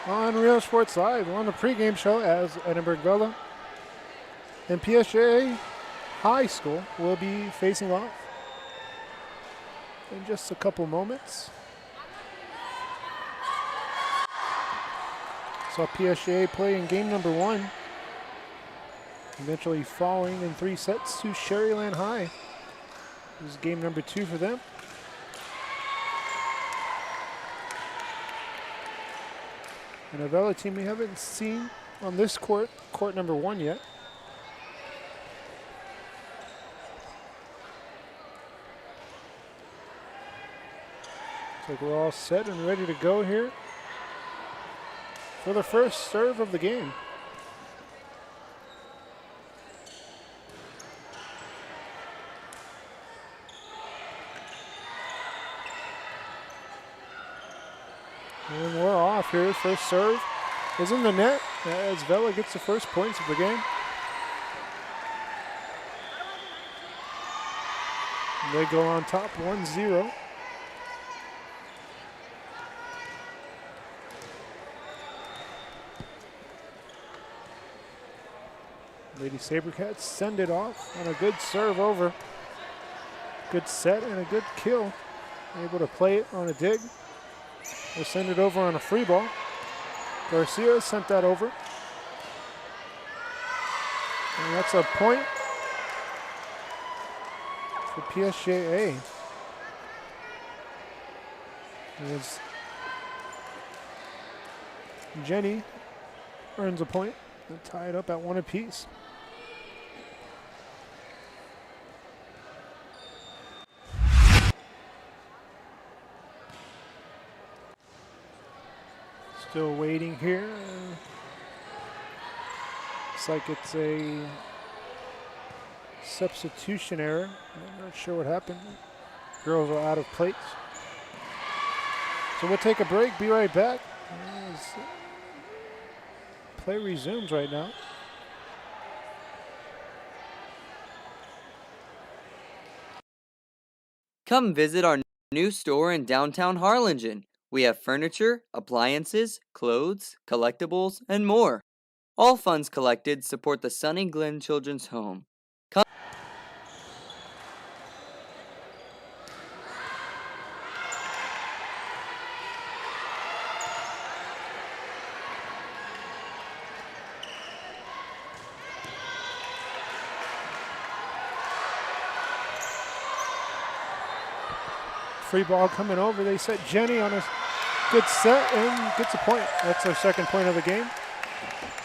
on Real Sports Live on the pregame show as Edinburg Vela and PSJA High School will be facing off in just a couple moments. Saw PSJA play in game number 1, eventually falling in 3 sets to Sherryland High. This is game number 2 for them. And a Vela team we haven't seen on this court number 1 yet. Looks like we're all set and ready to go here for the first serve of the game. And we're off here. First serve is in the net as Vela gets the first points of the game. And they go on top 1-0. Lady Sabercats send it off on a good serve over. Good set and a good kill. Able to play it on a dig. We'll send it over on a free ball. Garcia sent that over. And that's a point for PSJA. As Jenny earns a point and tie it up at 1 apiece. Still waiting here. Looks like it's a substitution error. I'm not sure what happened. Girls are out of plates. So we'll take a break, be right back. As play resumes right now. Come visit our new store in downtown Harlingen. We have furniture, appliances, clothes, collectibles, and more. All funds collected support the Sunny Glen Children's Home. Come Free ball coming over. They set Jenny on a good set and gets a point. That's her second point of the game.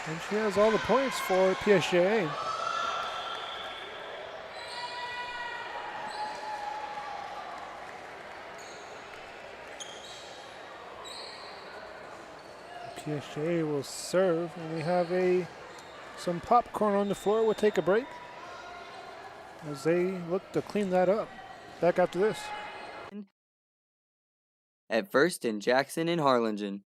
And she has all the points for PSJA. PSJA will serve, and we have some popcorn on the floor. We'll take a break as they look to clean that up. Back after this. at First and Jackson in Harlingen.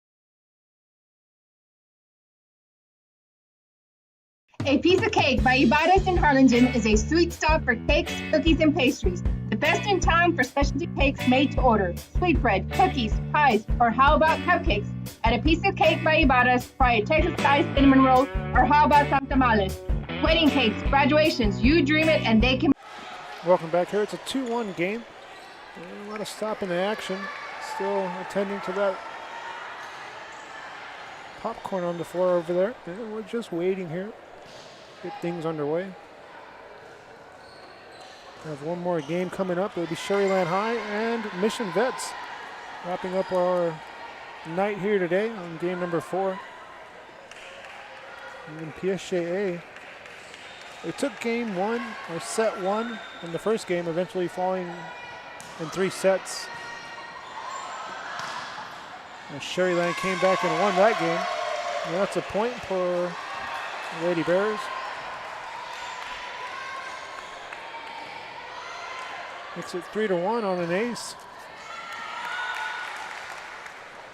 A Piece of Cake by Ibadas in Harlingen is a sweet stop for cakes, cookies, and pastries. The best in town for specialty cakes made to order. Sweetbread, cookies, pies, or how about cupcakes? At A Piece of Cake by Ibadas, try a Texas-style cinnamon roll, or how about some tamales? Wedding cakes, graduations, you dream it and they can. Welcome back here. It's a 2-1 game. And let us stop in the action. Still attending to that popcorn on the floor over there. And we're just waiting here. Get things underway. We have one more game coming up. It'll be Sherryland High and Mission Vets. Wrapping up our night here today on game number 4. And then PSJA. They took game 1, or set 1, in the first game, eventually falling in 3 sets. And Sherryland came back and won that game. And that's a point for the Lady Bears. Makes it 3-1 on an ace.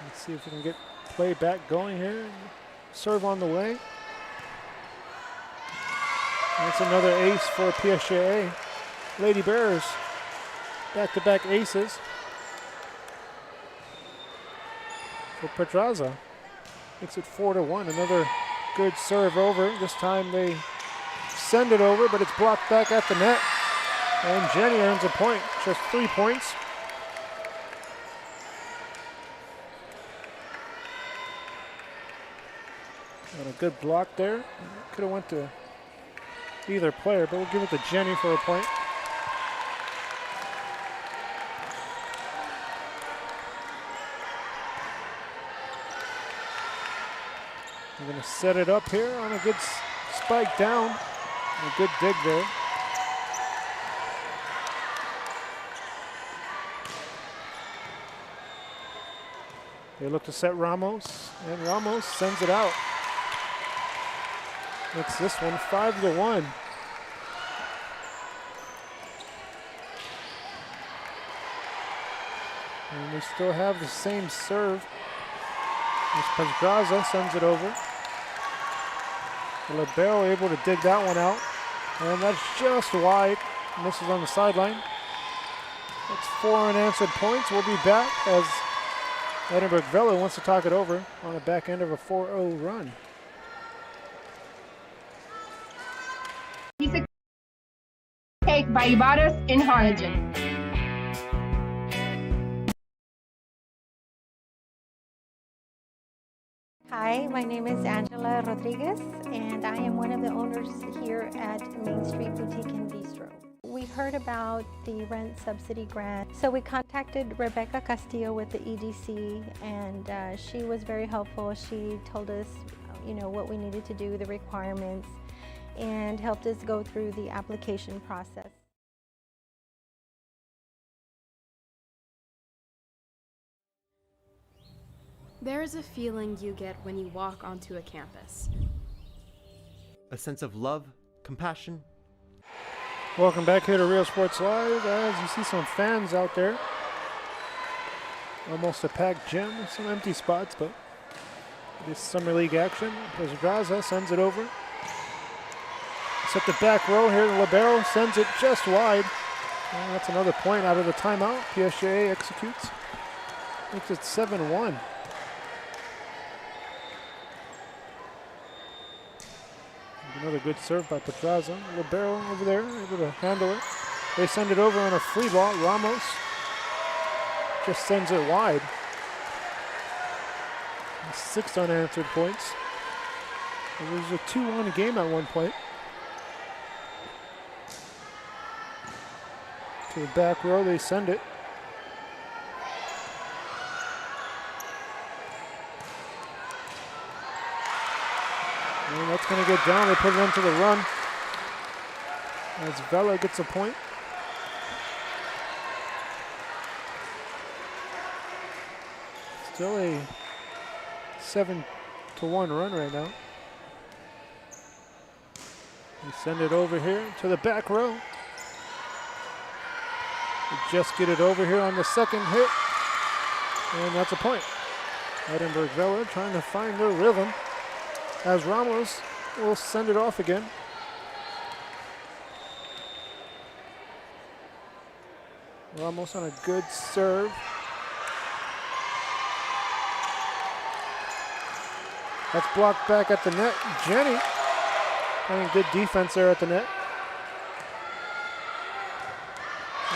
Let's see if we can get play back going here. Serve on the way. That's another ace for PSJA. Lady Bears, back-to-back aces for Petraza. Makes it 4-1. Another good serve over. This time they send it over, but it's blocked back at the net. And Jenny earns a point, just 3 points. And a good block there. Could have went to either player, but we'll give it to Jenny for a point. We're going to set it up here on a good spike down. A good dig there. They look to set Ramos, and Ramos sends it out. Makes this one 5-1. And we still have the same serve. This Pedraza sends it over. The libero able to dig that one out. And that's just wide. Misses on the sideline. That's 4 unanswered points. We'll be back as Edinburg Vela wants to talk it over on the back end of a 4-0 run. Piece of cake by Ibarras in Harlingen. Hi, my name is Angela Rodriguez, and I am one of the owners here at Main Street Boutique and Bistro. We heard about the rent subsidy grant, so we contacted Rebecca Castillo with the EDC, and she was very helpful. She told us, what we needed to do, the requirements, and helped us go through the application process. There is a feeling you get when you walk onto a campus. A sense of love, compassion. Welcome back here to Real Sports Live. As you see some fans out there. Almost a packed gym, some empty spots, but this summer league action. Pedraza sends it over. It's at the back row here. The libero sends it just wide. And that's another point out of the timeout. PSJA executes. Makes it 7-1. Another good serve by Pedraza. Libero over there, able to handle it. They send it over on a free ball. Ramos just sends it wide. 6 unanswered points. It was a 2-1 game at one point. To the back row, they send it. And that's going to get down. They put it into the run. As Vela gets a point. Still a 7-1 run right now. We send it over here to the back row. We just get it over here on the second hit. And that's a point. Edinburg Vela trying to find their rhythm. As Ramos will send it off again. Ramos on a good serve. That's blocked back at the net. Jenny playing good defense there at the net.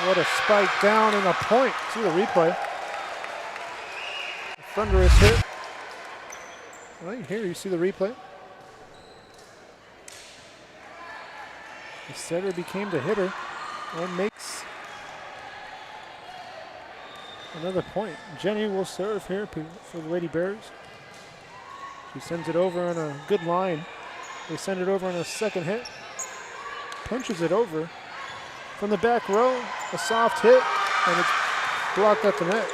What a spike down and a point. See the replay. A thunderous hit. Right here, you see the replay. The setter became the hitter and makes another point. Jenny will serve here for the Lady Bears. She sends it over on a good line. They send it over on a second hit. Punches it over. From the back row, a soft hit, and it's blocked at the net.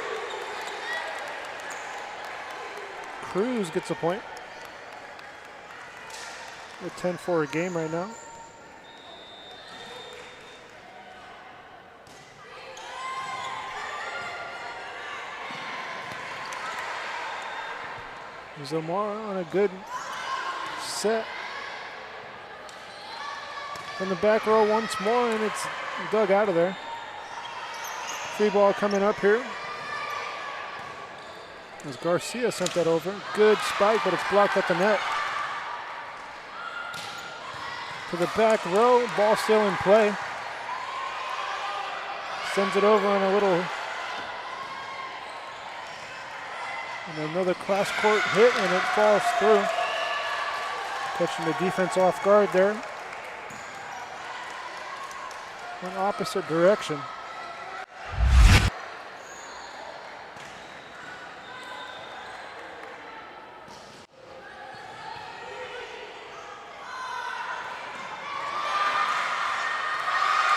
Cruz gets a point. We're 10-4 game right now. Zamora on a good set. From the back row once more, and it's dug out of there. Free ball coming up here. As Garcia sent that over. Good spike, but it's blocked at the net. To the back row, ball still in play. Sends it over on a little, and another cross court hit, and it falls through. Catching the defense off guard there. Went opposite direction.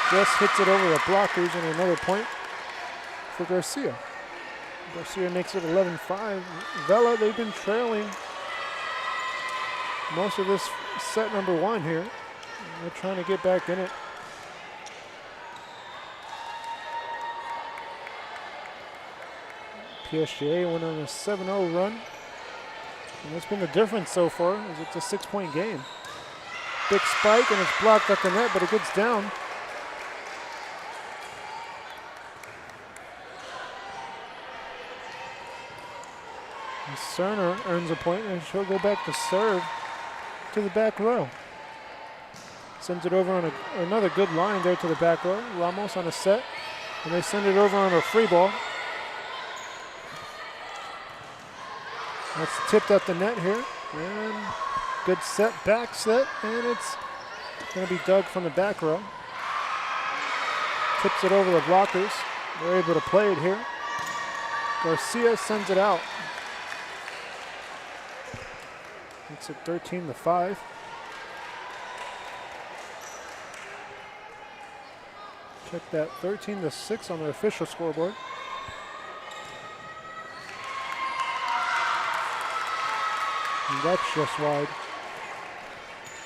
Just hits it over the blockers, and another point for Garcia. Garcia makes it 11-5. Vela, they've been trailing most of this set number one here. They're trying to get back in it. PSJA went on a 7-0 run. And that's been the difference so far, is it's a 6-point game. Big spike, and it's blocked at the net, but it gets down. Cerner earns a point, and she'll go back to serve to the back row. Sends it over on another good line there to the back row. Ramos on a set, and they send it over on a free ball. That's tipped at the net here, and good set, back set, and it's going to be dug from the back row. Tips it over the blockers. They're able to play it here. Garcia sends it out. It's at 13-5. Check that, 13-6 on the official scoreboard. And that's just wide.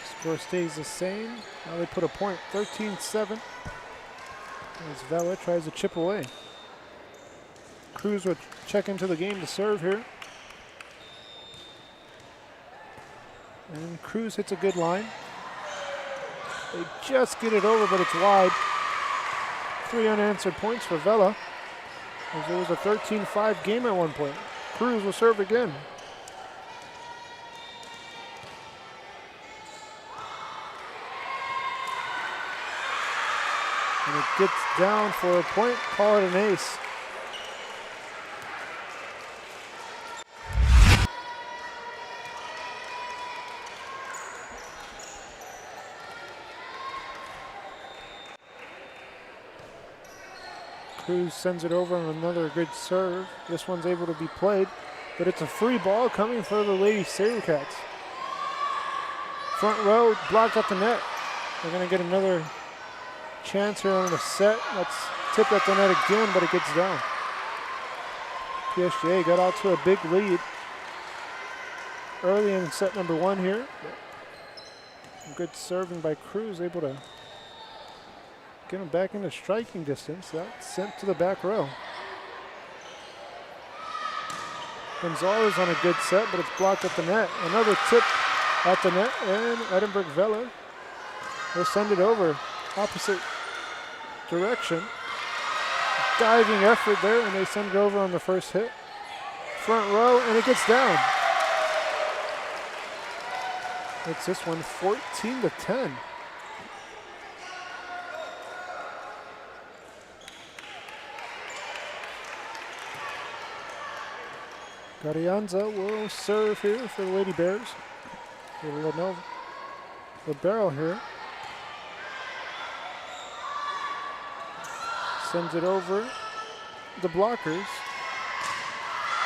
Score stays the same. Now they put a point, 13-7. As Vela tries to chip away. Cruz will check into the game to serve here. And Cruz hits a good line. They just get it over, but it's wide. 3 unanswered points for Vela, as it was a 13-5 game at one point. Cruz will serve again. And it gets down for a point, call it an ace. Cruz sends it over on another good serve. This one's able to be played, but it's a free ball coming for the Lady Sabercats. Front row blocked at the net. They're going to get another chance here on the set. That's tipped at the net again, but it gets down. PSJA got out to a big lead early in set number one here. Good serving by Cruz, able to get him back into striking distance. That's sent to the back row. Gonzalez on a good set, but it's blocked at the net. Another tip at the net, and Edinburg Vela will send it over opposite direction. Diving effort there, and they send it over on the first hit. Front row, and it gets down. It's this one 14-10. Garianza will serve here for the Lady Bears. Libero here. Sends it over the blockers.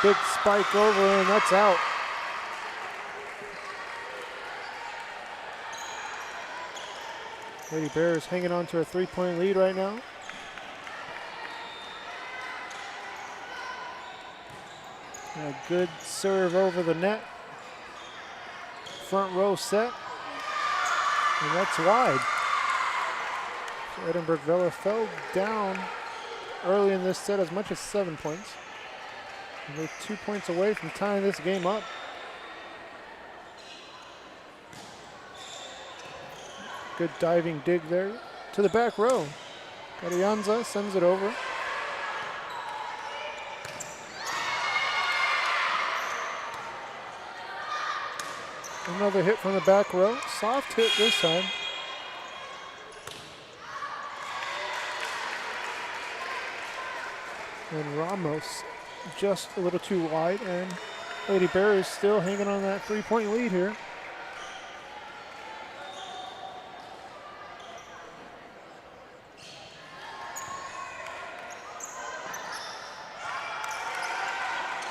Big spike over, and that's out. Lady Bears hanging on to a 3-point lead right now. And a good serve over the net. Front row set. And that's wide. So Edinburg Vela fell down early in this set as much as 7 points. And they're 2 points away from tying this game up. Good diving dig there to the back row. Arianza sends it over. Another hit from the back row. Soft hit this time. And Ramos just a little too wide, and Lady Bears still hanging on that 3-point lead here.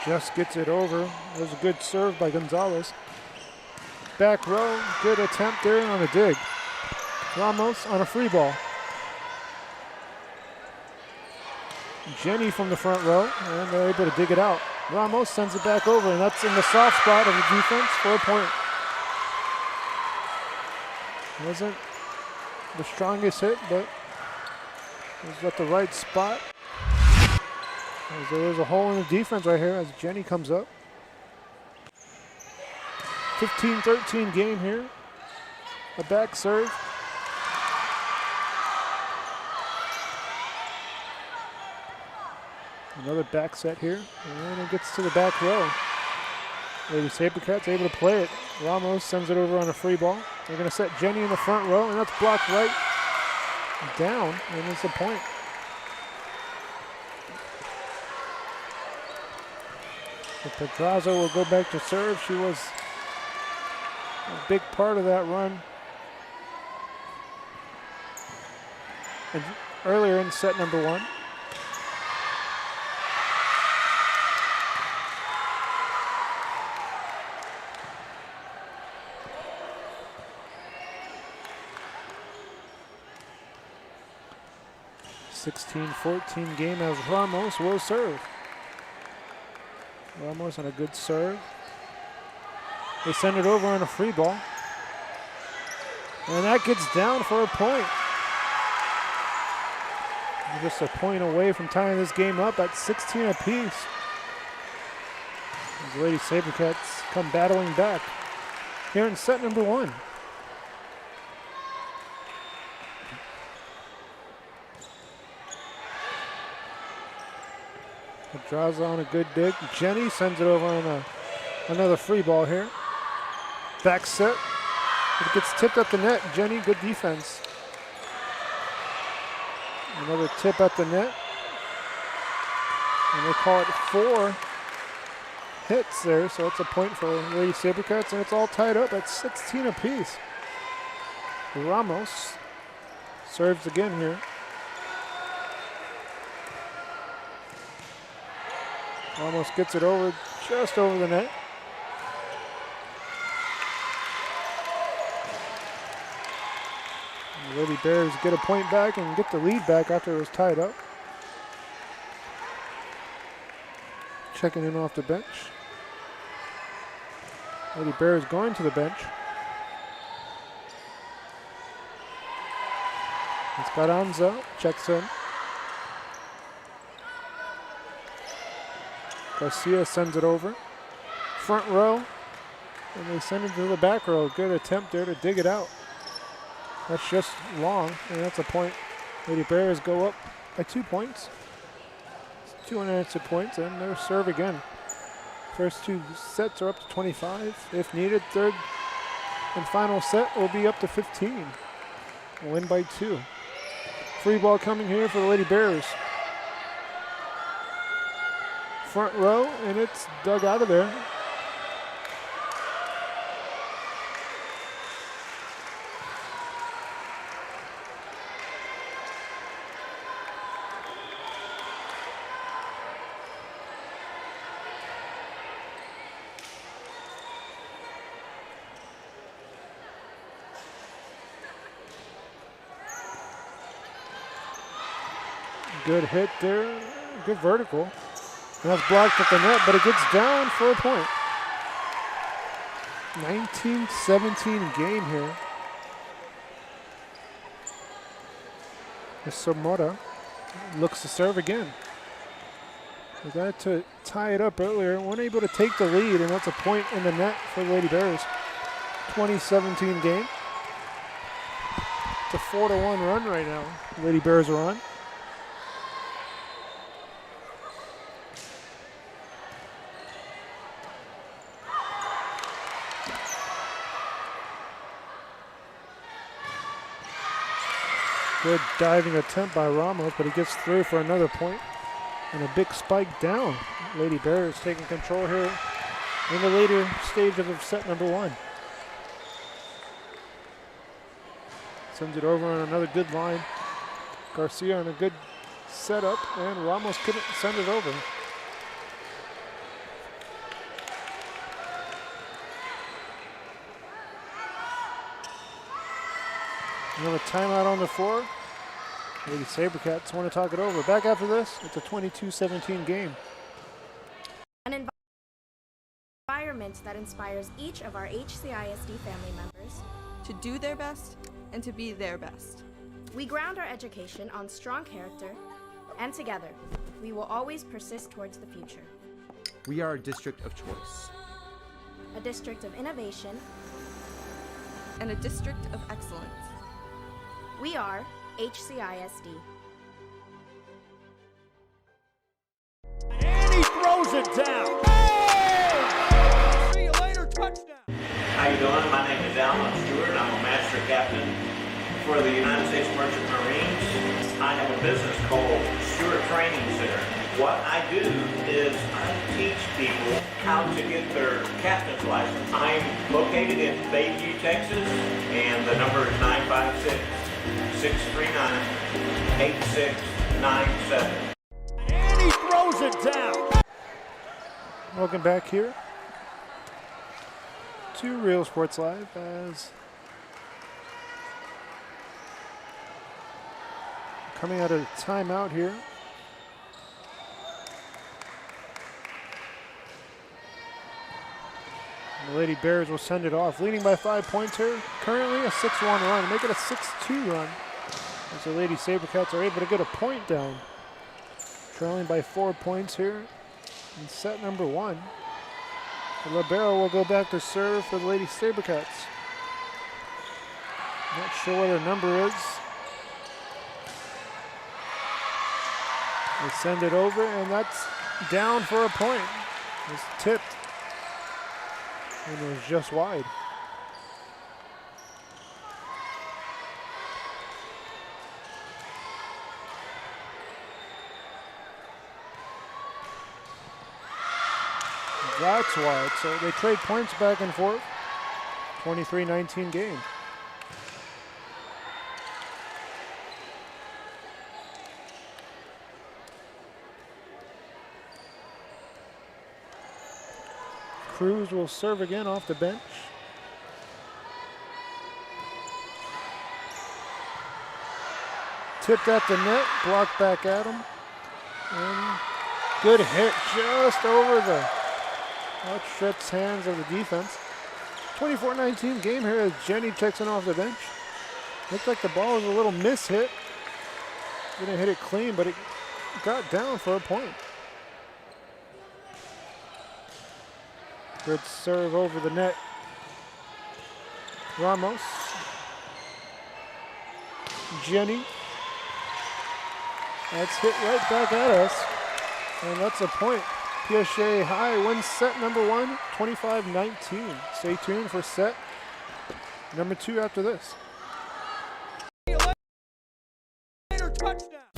Just gets it over. It was a good serve by Gonzalez. Back row, good attempt there on a dig. Ramos on a free ball. Jenny from the front row, and they're able to dig it out. Ramos sends it back over, and that's in the soft spot of the defense for a point. Wasn't the strongest hit, but it was at the right spot. As there was a hole in the defense right here as Jenny comes up. 15-13 game here. A back serve. Another back set here, and it gets to the back row. Lady Sabercats able to play it. Ramos sends it over on a free ball. They're going to set Jenny in the front row, and that's blocked right down, and it's a point. So Pedraza will go back to serve. She was a big part of that run. And earlier in set number 1. (16-14) game as Ramos will serve. Ramos on a good serve. They send it over on a free ball. And that gets down for a point. We're just a point away from tying this game up at 16 apiece. The Lady Sabercats come battling back here in set number 1. Draws on a good dig. Jenny sends it over on another free ball here. Back set. It gets tipped at the net. Jenny, good defense. Another tip at the net. And they call it 4 hits there, so it's a point for Lady Sabercats, and it's all tied up at 16 apiece. Ramos serves again here. Almost gets it over, just over the net. The Lady Bears get a point back and get the lead back after it was tied up. Checking in off the bench. Lady Bears going to the bench. Esperanza checks in. Garcia sends it over. Front row, and they send it to the back row. Good attempt there to dig it out. That's just long, and that's a point. Lady Bears go up by 2 points. 2 unanswered points, and they'll serve again. First 2 sets are up to 25. If needed, third and final set will be up to 15. Win by 2. Free ball coming here for the Lady Bears. Front row, and it's dug out of there. Good hit there, good vertical. And that's blocked at the net, but it gets down for a point. 19-17 game here. Somora looks to serve again. They got to tie it up earlier, weren't able to take the lead, and that's a point in the net for the Lady Bears. 2017 game. It's a 4-1 run right now. Lady Bears are on. Good diving attempt by Ramos, but he gets through for another point. And a big spike down. Lady Bears taking control here in the later stages of set number 1. Sends it over on another good line. Garcia on a good setup, and Ramos couldn't send it over. Another timeout on the floor. Lady Sabercats want to talk it over. Back after this, it's a 22-17 game. An environment that inspires each of our HCISD family members to do their best and to be their best. We ground our education on strong character, and together, we will always persist towards the future. We are a district of choice. A district of innovation. And a district of excellence. We are HCISD. And he throws it down. Hey! See you later, touchdown. How you doing? My name is Alan Stewart. I'm a master captain for the United States Merchant Marines. I have a business called Stewart Training Center. What I do is I teach people how to get their captain's license. I'm located in Bayview, Texas, and the number is 956-639-8697. And he throws it down. Welcome back here to Real Sports Live as coming out of the timeout here. And the Lady Bears will send it off, leading by 5 points here. Currently a 6-1 run, make it a 6-2 run as the Lady Sabercats are able to get a point down. Trailing by 4 points here in set number 1. The libero will go back to serve for the Lady Sabercats. Not sure what her number is. They send it over, and that's down for a point. It's tipped, and it was just wide. That's wide. So they trade points back and forth. 23-19 game. Cruz will serve again off the bench. Tipped at the net, blocked back at him. And good hit just over the outstretched hands of the defense. 24-19 game here as Jenny checks in off the bench. Looks like the ball was a little mishit. Didn't hit it clean, but it got down for a point. Good serve over the net. Ramos. Jenny. That's hit right back at us. And that's a point. PSJA High wins set number 1, 25-19. Stay tuned for set number 2 after this.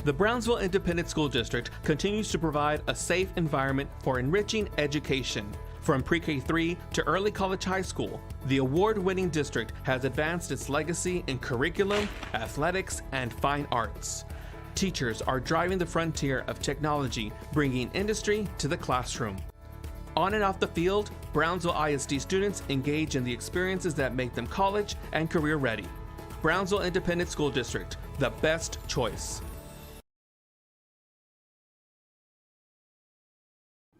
The Brownsville Independent School District continues to provide a safe environment for enriching education. From pre-K3 to early college high school, the award-winning district has advanced its legacy in curriculum, athletics, and fine arts. Teachers are driving the frontier of technology, bringing industry to the classroom. On and off the field, Brownsville ISD students engage in the experiences that make them college and career ready. Brownsville Independent School District, the best choice.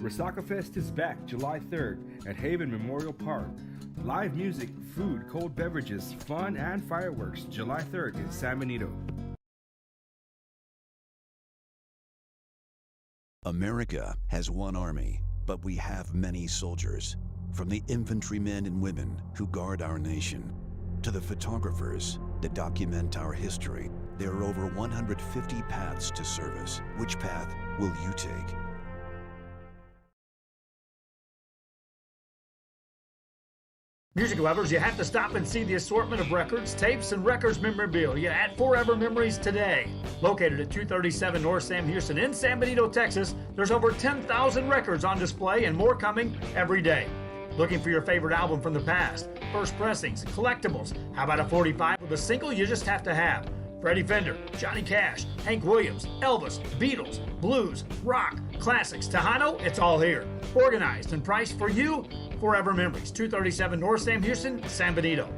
Resaca Fest is back July 3rd at Haven Memorial Park. Live music, food, cold beverages, fun, and fireworks July 3rd in San Benito. America has one army, but we have many soldiers. From the infantrymen and women who guard our nation, to the photographers that document our history, there are over 150 paths to service. Which path will you take? Music lovers, you have to stop and see the assortment of records, tapes, and records memorabilia at Forever Memories today. Located at 237 North Sam Houston in San Benito, Texas, there's over 10,000 records on display and more coming every day. Looking for your favorite album from the past, first pressings, collectibles? How about a 45 with a single you just have to have? Freddie Fender, Johnny Cash, Hank Williams, Elvis, Beatles, blues, rock, classics, Tejano, it's all here. Organized and priced for you. Forever Memories, 237 North Sam Houston, San Benito.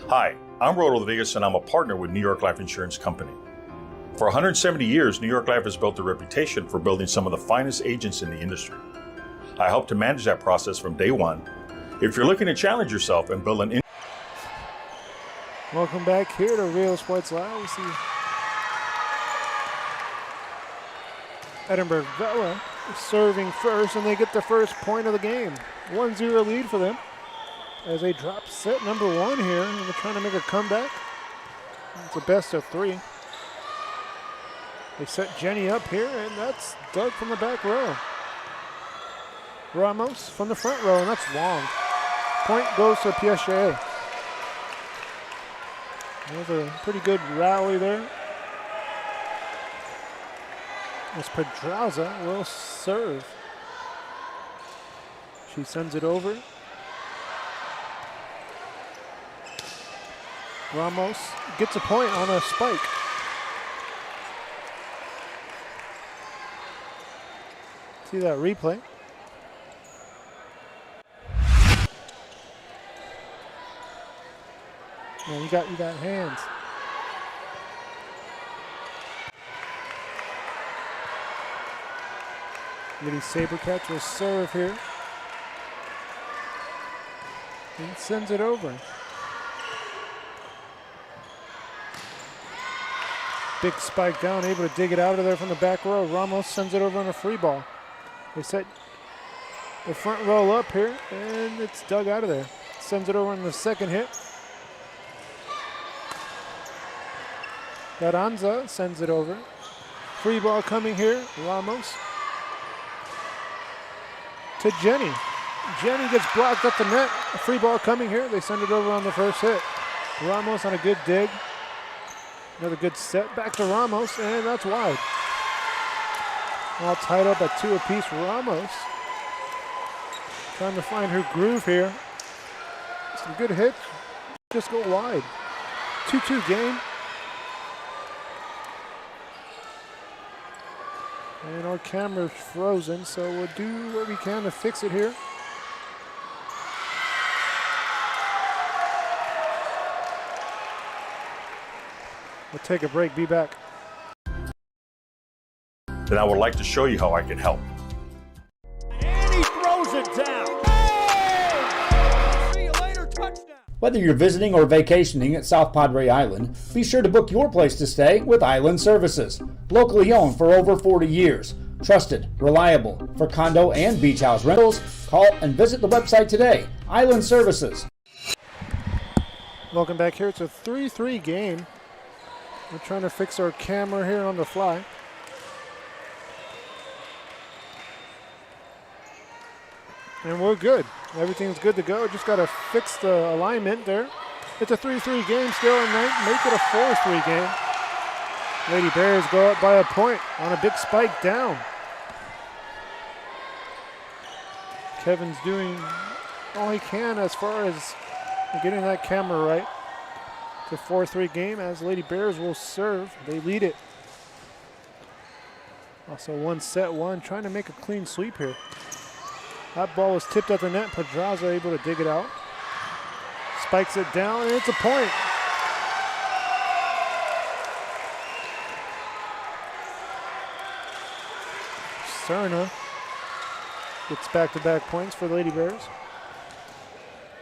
Hi, I'm Rolo Rodriguez and I'm a partner with New York Life Insurance Company. For 170 years, New York Life has built a reputation for building some of the finest agents in the industry. I help to manage that process from day one. If you're looking to challenge yourself and build an Welcome back here to Real Sports Live. We see Edinburg Vela serving first, and they get the first point of the game. 1-0 lead for them as they drop set number 1 here, and they're trying to make a comeback. It's a best of 3. They set Jenny up here, and that's Doug from the back row. Ramos from the front row, and that's long. Point goes to PSJA. That was a pretty good rally there. As Pedraza will serve. She sends it over. Ramos gets a point on a spike. See that replay. Yeah, you got hands. Lady Sabercats will serve here. And sends it over. Big spike down, able to dig it out of there from the back row. Ramos sends it over on a free ball. They set the front row up here, and it's dug out of there. Sends it over on the second hit. Garanza sends it over. Free ball coming here, Ramos. To Jenny. Jenny gets blocked at the net. A free ball coming here. They send it over on the first hit. Ramos on a good dig. Another good set. Back to Ramos, and that's wide. All tied up at 2 apiece. Ramos trying to find her groove here. Some good hits. Just go wide. 2-2 game. And our camera's frozen, so we'll do what we can to fix it here. We'll take a break, be back. then I would like to show you how I can help. And he throws it down. Hey! See you later, touchdown. Whether you're visiting or vacationing at South Padre Island, be sure to book your place to stay with Island Services. Locally owned for over 40 years. Trusted, reliable for condo and beach house rentals. Call and visit the website today. Island Services. Welcome back here. It's a 3-3 game. We're trying to fix our camera here on the fly. And we're good. Everything's good to go. Just got to fix the alignment there. It's a 3-3 game still, and make it a 4-3 game. Lady Bears go up by a point on a big spike down. Kevin's doing all he can as far as getting that camera right. It's a 4-3 game as Lady Bears will serve. They lead it. Also 1-1, trying to make a clean sweep here. That ball was tipped at the net. Pedraza able to dig it out. Spikes it down, and it's a point. Serna gets back-to-back points for the Lady Bears.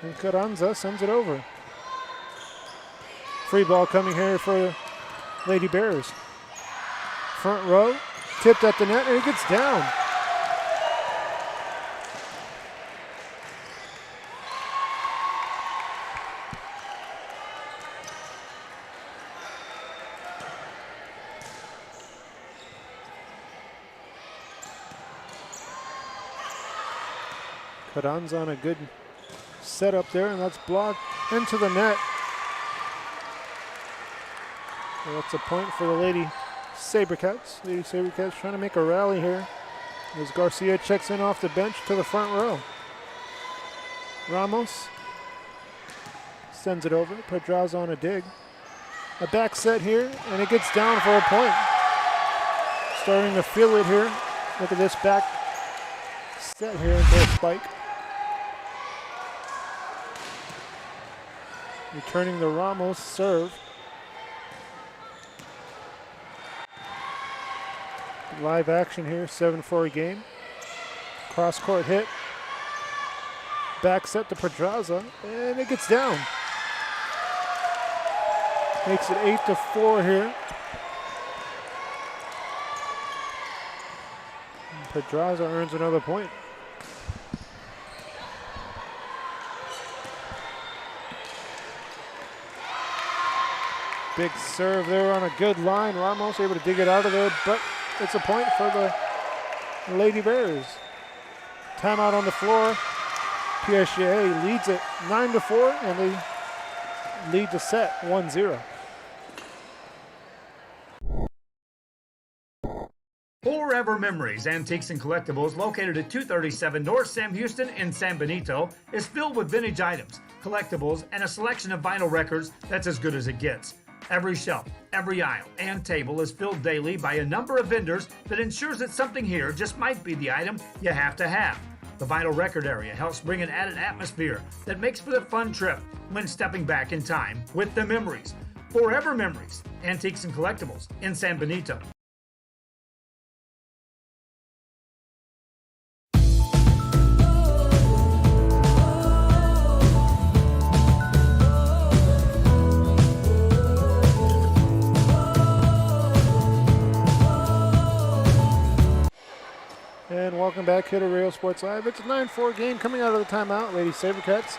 And Carranza sends it over. Free ball coming here for Lady Bears. Front row, tipped at the net, and it gets down. Karan's on a good setup there, and that's blocked into the net. So that's a point for the Lady Sabercats. Lady Sabercats trying to make a rally here as Garcia checks in off the bench to the front row. Ramos sends it over. Pedraza on a dig. A back set here, and it gets down for a point. Starting to feel it here. Look at this back set here into a spike. Returning the Ramos serve. Live action here, 7-4 game. Cross court hit. Back set to Pedraza, and it gets down. Makes it 8-4 here. And Pedraza earns another point. Big serve there on a good line. Ramos able to dig it out of there, but it's a point for the Lady Bears. Timeout on the floor. PSJA leads it 9-4, and they lead the set 1-0. Forever Memories, Antiques and Collectibles, located at 237 North Sam Houston in San Benito, is filled with vintage items, collectibles, and a selection of vinyl records that's as good as it gets. Every shelf, every aisle, and table is filled daily by a number of vendors that ensures that something here just might be the item you have to have. The vinyl record area helps bring an added atmosphere that makes for the fun trip when stepping back in time with the memories. Forever Memories, Antiques and Collectibles in San Benito. And welcome back here to Rail Sports Live. It's a 9-4 game coming out of the timeout. Lady Sabercats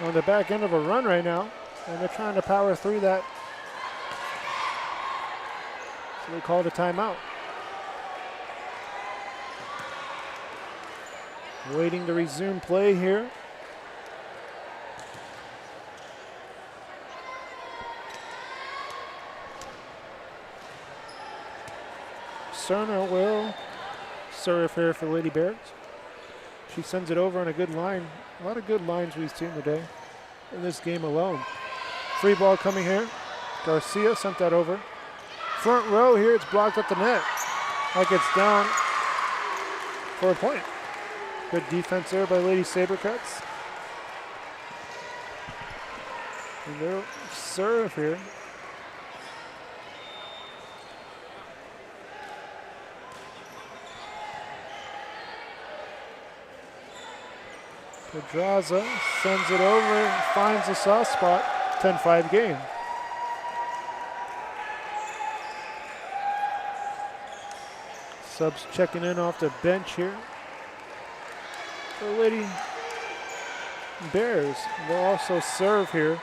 on the back end of a run right now, and they're trying to power through that. So they called a timeout. Waiting to resume play here. Cerner will serve here for Lady Bears. She sends it over on a good line. A lot of good lines we've seen today in this game alone. Free ball coming here. Garcia sent that over. Front row here, it's blocked at the net. That gets down for a point. Good defense there by Lady Sabercats. And they'll serve here. Pedraza sends it over and finds a soft spot. 10-5 game. Subs checking in off the bench here. The Lady Bears will also serve here.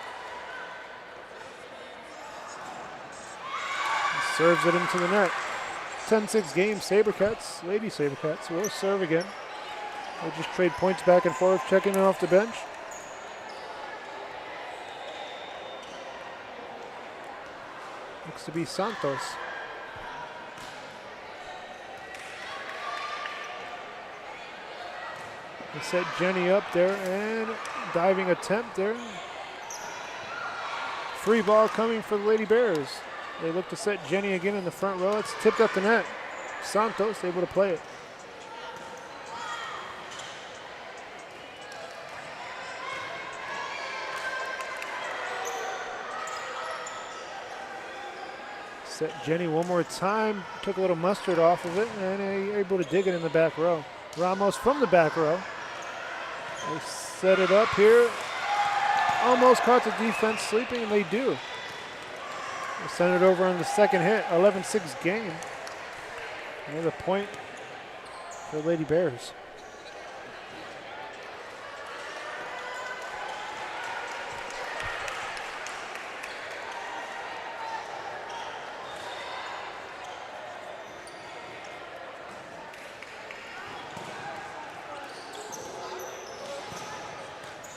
Serves it into the net. 10-6 game. Sabercats, Lady Sabercats will serve again. They'll just trade points back and forth, checking in off the bench. Looks to be Santos. They set Jenny up there, and diving attempt there. Free ball coming for the Lady Bears. They look to set Jenny again in the front row. It's tipped up the net. Santos able to play it. Set Jenny one more time, took a little mustard off of it, and able to dig it in the back row. Ramos from the back row. They set it up here. Almost caught the defense sleeping, and they do. We'll send it over on the second hit, 11-6 game. Another point for Lady Bears.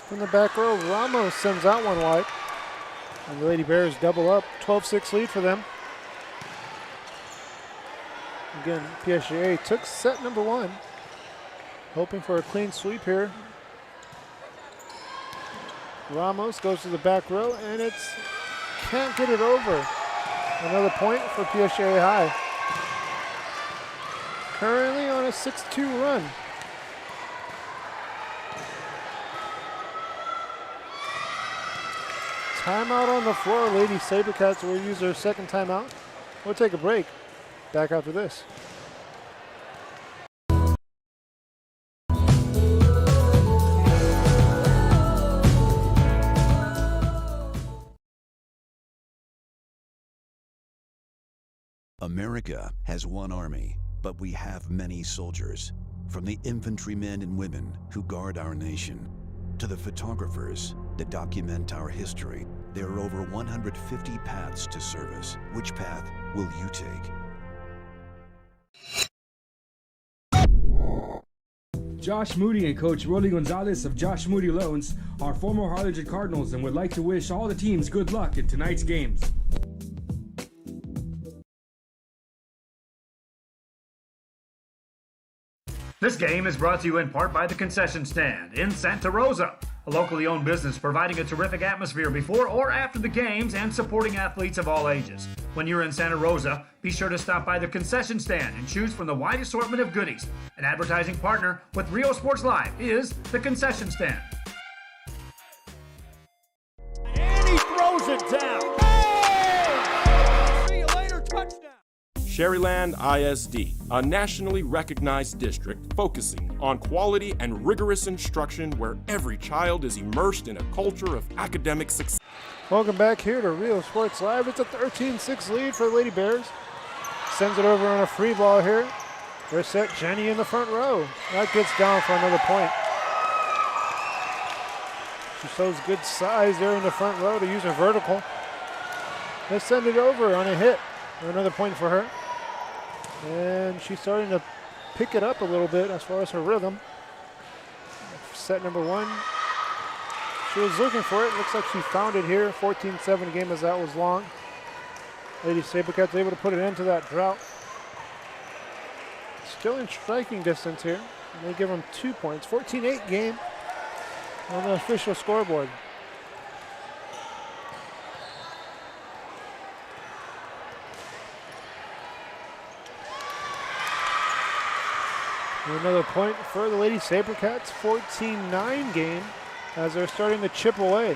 From the back row, Ramos sends out one wide. And the Lady Bears double up, 12-6 lead for them. Again, PSJA took set number one, hoping for a clean sweep here. Ramos goes to the back row, and it's can't get it over. Another point for PSJA High. Currently on a 6-2 run. Timeout on the floor. Lady Sabercats will use their second timeout. We'll take a break. Back after this. America has one army, but we have many soldiers. From the infantrymen and women who guard our nation, to the photographers that document our history, there are over 150 paths to service. Which path will you take? Josh Moody and Coach Rolly Gonzalez of Josh Moody Loans are former Harlingen Cardinals and would like to wish all the teams good luck in tonight's games. This game is brought to you in part by the Concession Stand in Santa Rosa, a locally owned business providing a terrific atmosphere before or after the games and supporting athletes of all ages. When you're in Santa Rosa, be sure to stop by the Concession Stand and choose from the wide assortment of goodies. An advertising partner with Rio Sports Live is the Concession Stand. And he throws it down. Hey! See you later, touchdown. Sherryland ISD, a nationally recognized district focusing on quality and rigorous instruction where every child is immersed in a culture of academic success. Welcome back here to Rio Sports Live. It's a 13-6 lead for the Lady Bears. Sends it over on a free ball here. They're set Jenny in the front row. That gets down for another point. She shows good size there in the front row to use her vertical. They send it over on a hit. Another point for her. And she's starting to pick it up a little bit as far as her rhythm. Set number one. She was looking for it. Looks like she found it here. 14-7 game as that was long. Lady Sabercats able to put it into that drought. Still in striking distance here. And they give them 2 points. 14-8 game on the official scoreboard. Another point for the Lady Sabercats, 14-9 game as they're starting to chip away.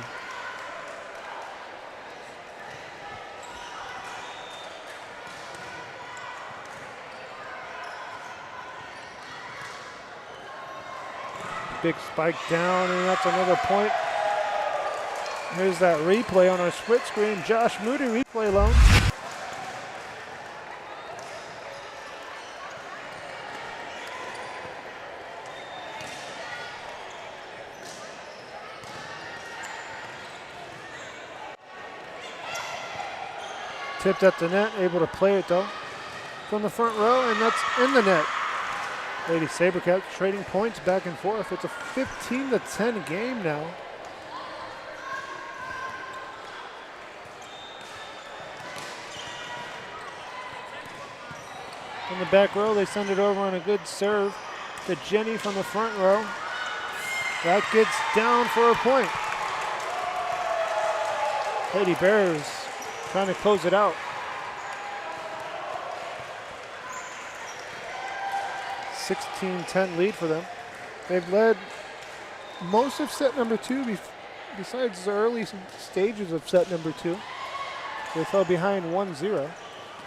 Big spike down, and that's another point. Here's that replay on our split screen. Josh Moody replay loan. Tipped at the net, able to play it though from the front row, and that's in the net. Lady Sabercats trading points back and forth. It's a 15-10 game now. From the back row, they send it over on a good serve to Jenny from the front row. That gets down for a point. Lady Bears trying to close it out. 16-10 lead for them. They've led most of set number two besides the early stages of set number two. They fell behind 1-0.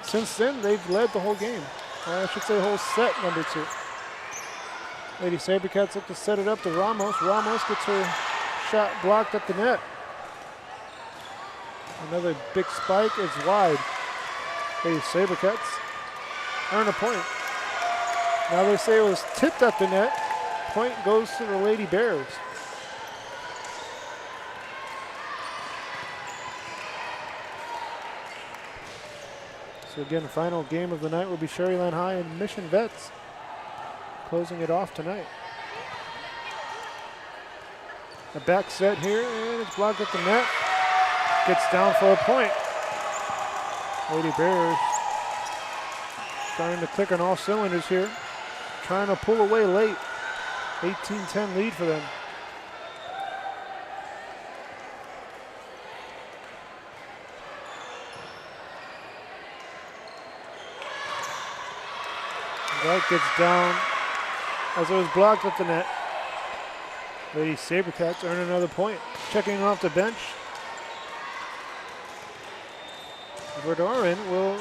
Since then, they've led the whole game. Or I should say whole set number two. Lady Sabercats look to set it up to Ramos. Ramos gets her shot blocked at the net. Another big spike is wide. Lady Sabercats earn a point. Now they say it was tipped at the net. Point goes to the Lady Bears. So again, the final game of the night will be Sherryland High and Mission Vets, closing it off tonight. A back set here, and it's blocked at the net. Gets down for a point. Lady Bears starting to click on all cylinders here. Trying to pull away late. 18-10 lead for them. That gets down as it was blocked at the net. Lady Sabercats earn another point. Checking off the bench. Verdorin will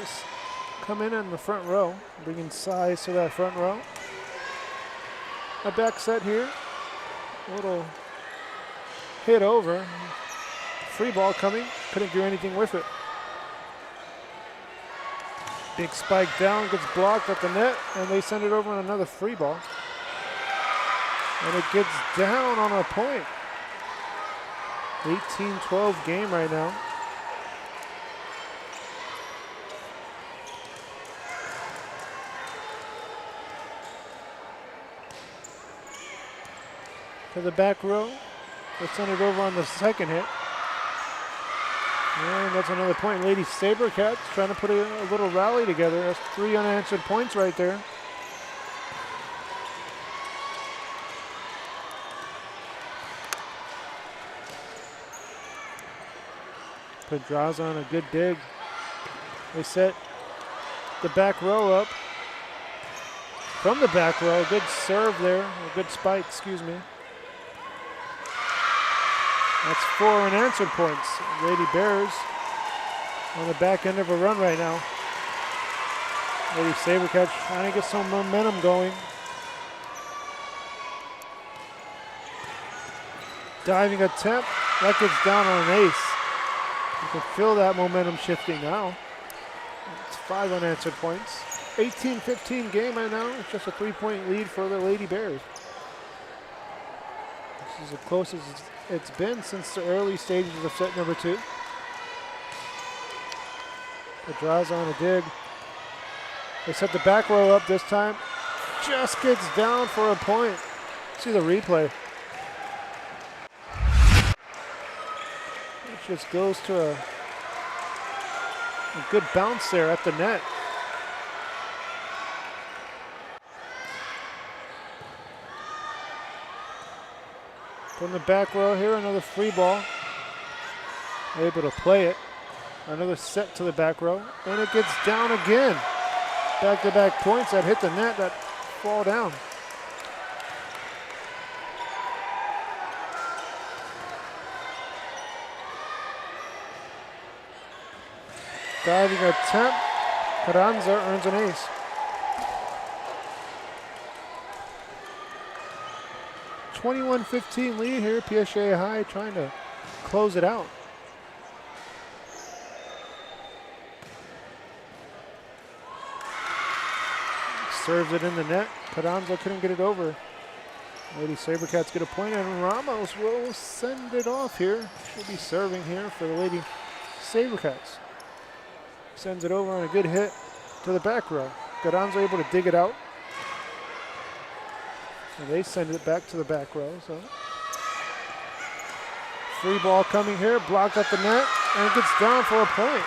come in the front row, bringing size to that front row. A back set here. A little hit over. Free ball coming. Couldn't do anything with it. Big spike down, gets blocked at the net, and they send it over on another free ball. And it gets down on a point. 18-12 game right now. To the back row. They send it over on the second hit. And that's another point. Lady Sabercats trying to put a little rally together. That's 3 unanswered points right there. Pedraza on a good dig. They set the back row up. From the back row, good serve there. A good spike, excuse me. That's 4 unanswered points. Lady Bears on the back end of a run right now. Lady Sabercats trying to get some momentum going. Diving attempt. That gets down on an ace. You can feel that momentum shifting now. It's 5 unanswered points. 18-15 game right now. It's just a 3-point lead for the Lady Bears. This is the closest it's been since the early stages of set number 2. Pedraza on a dig. They set the back row up this time. Just gets down for a point. See the replay. It just goes to a good bounce there at the net. From the back row here, another free ball. Able to play it. Another set to the back row, and it gets down again. Back-to-back points that hit the net that fall down. Diving attempt. Carranza earns an ace. (21-15) lead here. PSJA High trying to close it out. Serves it in the net. Carranza couldn't get it over. Lady Sabercats get a point, and Ramos will send it off here. Should be serving here for the Lady Sabercats. Sends it over on a good hit to the back row. Carranza able to dig it out. And they send it back to the back row. So free ball coming here, blocked at the net, and it gets down for a point.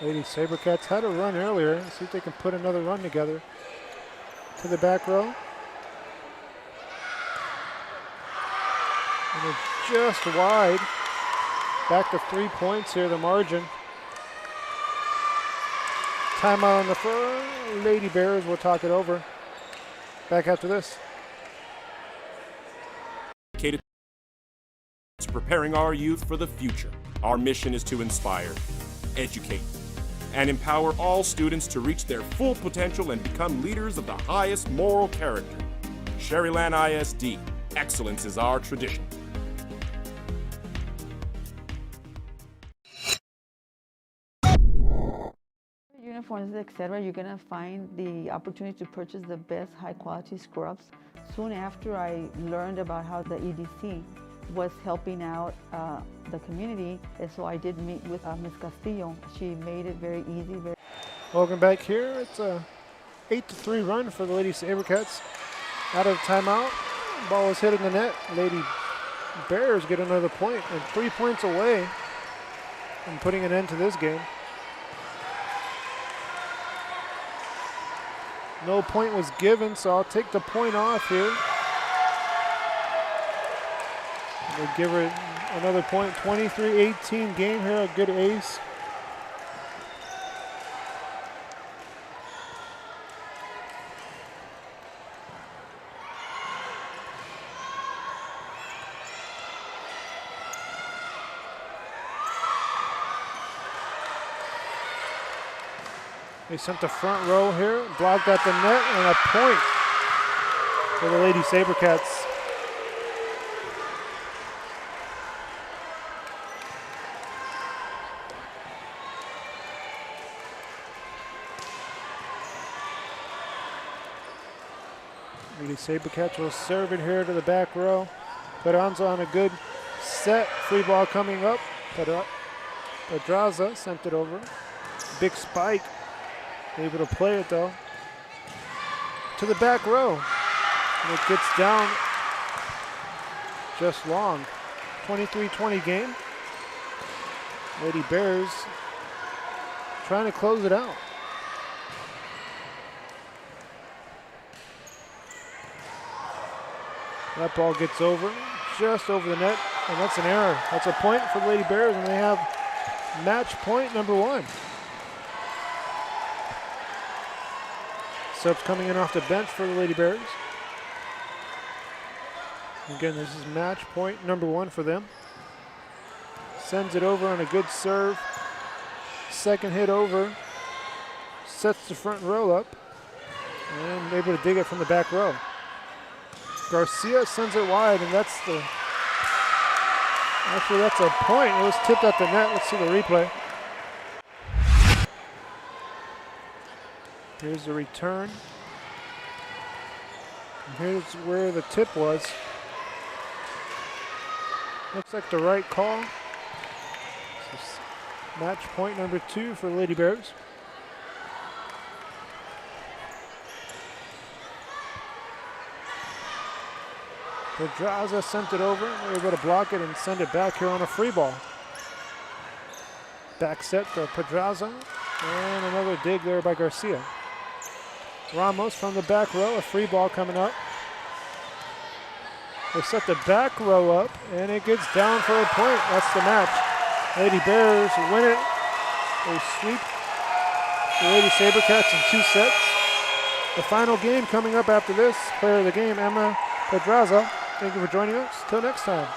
Lady Sabercats had a run earlier. Let's see if they can put another run together. To the back row. And it's just wide. Back to 3 points here, the margin. Timeout on the front. Lady Bears will talk it over. Back after this. Dedicated to preparing our youth for the future. Our mission is to inspire, educate, and empower all students to reach their full potential and become leaders of the highest moral character. Sherryland ISD, excellence is our tradition. Uniforms, etc., you're going to find the opportunity to purchase the best high-quality scrubs. Soon after I learned about how the EDC was helping out the community, and so I did meet with Ms. Castillo. She made it very easy. Welcome back here. It's a 8-3 run for the Lady Sabercats. Out of timeout, ball is hit in the net. Lady Bears get another point and 3 points away from putting an end to this game. No point was given, so I'll take the point off here. We'll give her another point. 23-18 game here, a good ace. They sent the front row here, blocked at the net, and a point for the Lady Sabercats. Lady Sabercats will serve it here to the back row. Peranza on a good set. Free ball coming up. Pedraza sent it over. Big spike. Able to play it though. To the back row. And it gets down just long. 23-20 game. Lady Bears trying to close it out. That ball gets over, just over the net, and that's an error. That's a point for the Lady Bears, and they have match point number 1. Subs coming in off the bench for the Lady Bears. Again, this is match point number 1 for them. Sends it over on a good serve. Second hit over. Sets the front row up. And able to dig it from the back row. Garcia sends it wide, and that's the... Actually, that's a point. It was tipped at the net. Let's see the replay. Here's the return. And here's where the tip was. Looks like the right call. This is match point number 2 for Lady Bears. Pedraza sent it over. They were able to block it and send it back here on a free ball. Back set to Pedraza. And another dig there by Garcia. Ramos from the back row, a free ball coming up. They set the back row up, and it gets down for a point. That's the match. Lady Bears win it. They sweep the Lady Sabercats in 2 sets. The final game coming up after this. Player of the game, Emma Pedraza. Thank you for joining us. Till next time.